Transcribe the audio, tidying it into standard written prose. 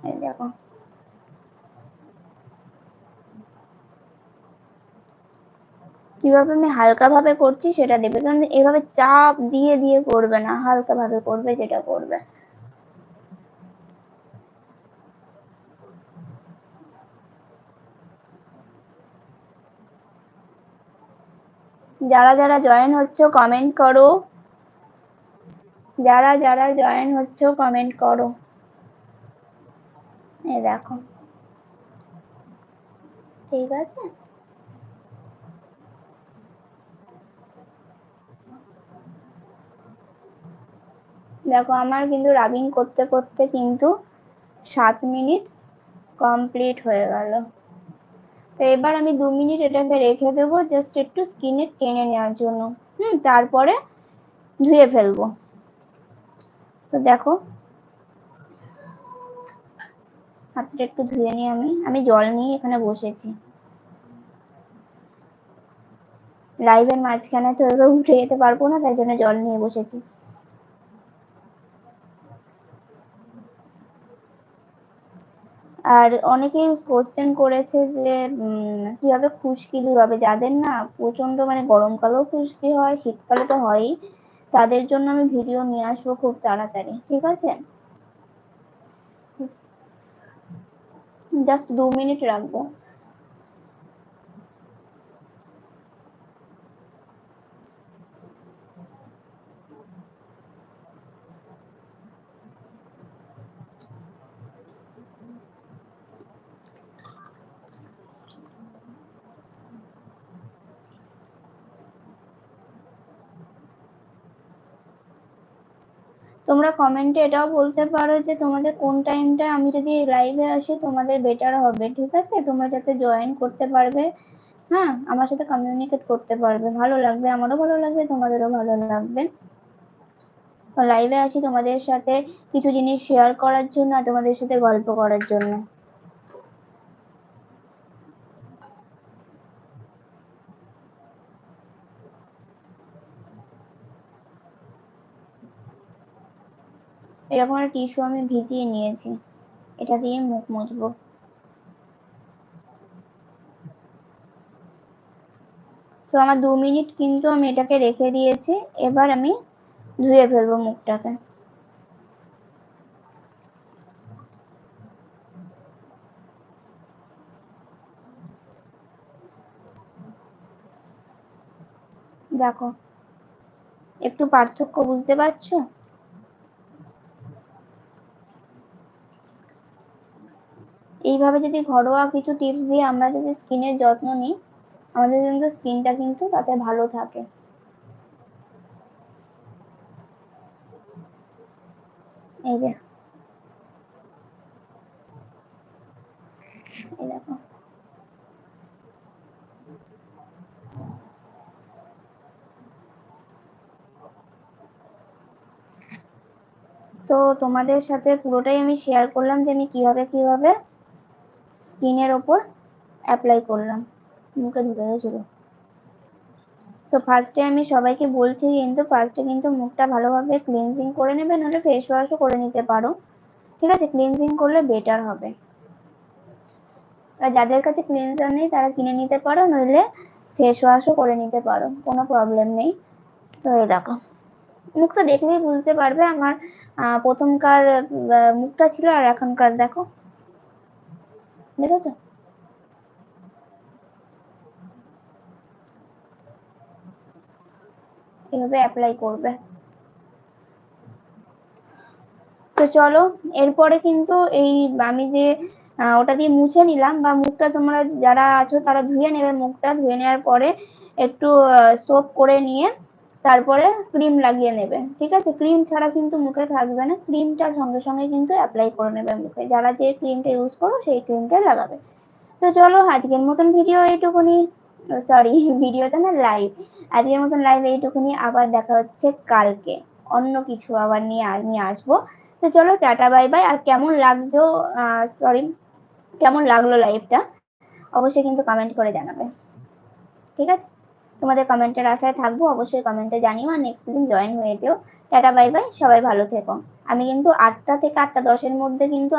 এই দেখো কিভাবে আমি হালকা ভাবে করছি সেটা দেবে, কারণ এভাবে চাপ দিয়ে দিয়ে করবে না, হালকা ভাবে করবে যেটা করবে। যারা যারা জয়েন হচ্ছে কমেন্ট করো, যারা যারা জয়েন হচ্ছে কমেন্ট করো। এই দেখো, ঠিক আছে। দেখো আমার কিন্তু রাবিং করতে করতে কিন্তু 7 মিনিট কমপ্লিট হয়ে গেল। তো এবার আমি 2 মিনিট এটাকে রেখে দেবো জাস্ট একটু স্কিনে টেনে নেওয়ার জন্য। তারপরে ধুয়ে ফেলবো। তো দেখো হাতটা একটু ধুয়ে নিই, আমি জল নিয়ে এখানে বসেছি। লাইভের মাঝখানে তো এভাবে উঠে যেতে পারবো না, তাই জন্য জল নিয়ে বসেছি। আর অনেকেই কোশ্চেন করেছে যে কিভাবে খুশকি দূর হবে, যাদের না প্রচন্ড মানে গরমকালেও খুশকি হয়, শীতকালে তো হয়ই, তাদের জন্য আমি ভিডিও নিয়ে আসবো খুব তাড়াতাড়ি, ঠিক আছে। জাস্ট 2 মিনিট রাখবো। তোমরা কমেন্টে এটাও বলতে পারো যে তোমাদের কোন টাইমটা আমি যদি লাইভে আসি তোমাদের বেটার হবে, ঠিক আছে। তোমরা যাতে জয়েন করতে পারবে, হ্যাঁ, আমার সাথে কমিউনিকেট করতে পারবে, ভালো লাগবে, আমারও ভালো লাগবে, তোমাদেরও ভালো লাগবে। লাইভে আসি তোমাদের সাথে কিছু জিনিস শেয়ার করার জন্য আর তোমাদের সাথে গল্প করার জন্য। এরকম একটা টিস্যু আমি ভিজিয়ে নিয়েছি, এটা দিয়ে মুখ মুছবো। তো আমার 2 মিনিট কিন্তু আমি এটাকে রেখে দিয়েছি, এবার আমি ধুয়ে ফেলবো মুখটাকে। দেখো একটু পার্থক্য বুঝতে পারছো? এইভাবে যদি ঘরোয়া কিছু টিপস দিয়ে আমরা যদি স্কিনের যত্ন নিই, আমাদের কিন্তু স্কিনটা কিন্তু তাতে ভালো থাকে। এই যে, এই দেখো। তো তোমাদের সাথে পুরোটাই আমি শেয়ার করলাম যে আমি কিভাবে কিভাবে স্কিনের ওপর অ্যাপ্লাই করলাম, মুখে ঢুকে গেছিল। তো ফার্স্টে আমি সবাইকে বলছি কিন্তু ফার্স্টে কিন্তু মুখটা ভালোভাবে ক্লিনজিং করে নেবে, নাহলে ফেস ওয়াশও করে নিতে পারো, ঠিক আছে। ক্লিনজিং করলে বেটার হবে। আর যাদের কাছে ক্লিনজার নেই তারা কিনে নিতে পারো, নইলে ফেস ওয়াশও করে নিতে পারো, কোনো প্রবলেম নেই। তো এই দেখো, মুখটা দেখলেই বুঝতে পারবে আমার প্রথমকার মুখটা ছিল আর এখনকার দেখো, দেখেছো? এভাবে অ্যাপ্লাই করবে। তো চলো, এরপরে কিন্তু এই আমি যে ওটা দিয়ে মুছে নিলাম, বা মুখটা তোমরা যারা আছো তারা ধুয়ে নেবে, মুখটা ধুয়ে নেওয়ার পরে একটু সোপ করে নিয়ে তারপরে ক্রিম লাগিয়ে নেবে, ঠিক আছে। ক্রিম ছাড়া কিন্তু মুখে থাকবে না, ক্রিমটা সঙ্গে সঙ্গে কিন্তু অ্যাপ্লাই করে নেবে মুখে, যারা যে ক্রিমটা ইউজ করো সেই ক্রিমটা লাগাবে। তো চলো আজকের মতন ভিডিও এইটুকুনি, সরি ভিডিওটা না, লাইভ, আজকের মতন লাইভ এইটুকুনি, আবার দেখা হচ্ছে কালকে অন্য কিছু আবার নিয়ে আমি আসবো। তো চলো টাটা বাই বাই। আর কেমন লাগলো, সরি, কেমন লাগলো লাইভটা অবশ্যই কিন্তু কমেন্ট করে জানাবে, ঠিক আছে। তোমাদের কমেন্টের আশায় থাকবো, অবশ্যই কমেন্টে জানিও, আর নেক্সট দিন জয়েন হয়ে যেও। টাটা বাই বাই, সবাই ভালো থেকো। আমি কিন্তু 8টা থেকে 8টা 10-এর মধ্যে কিন্তু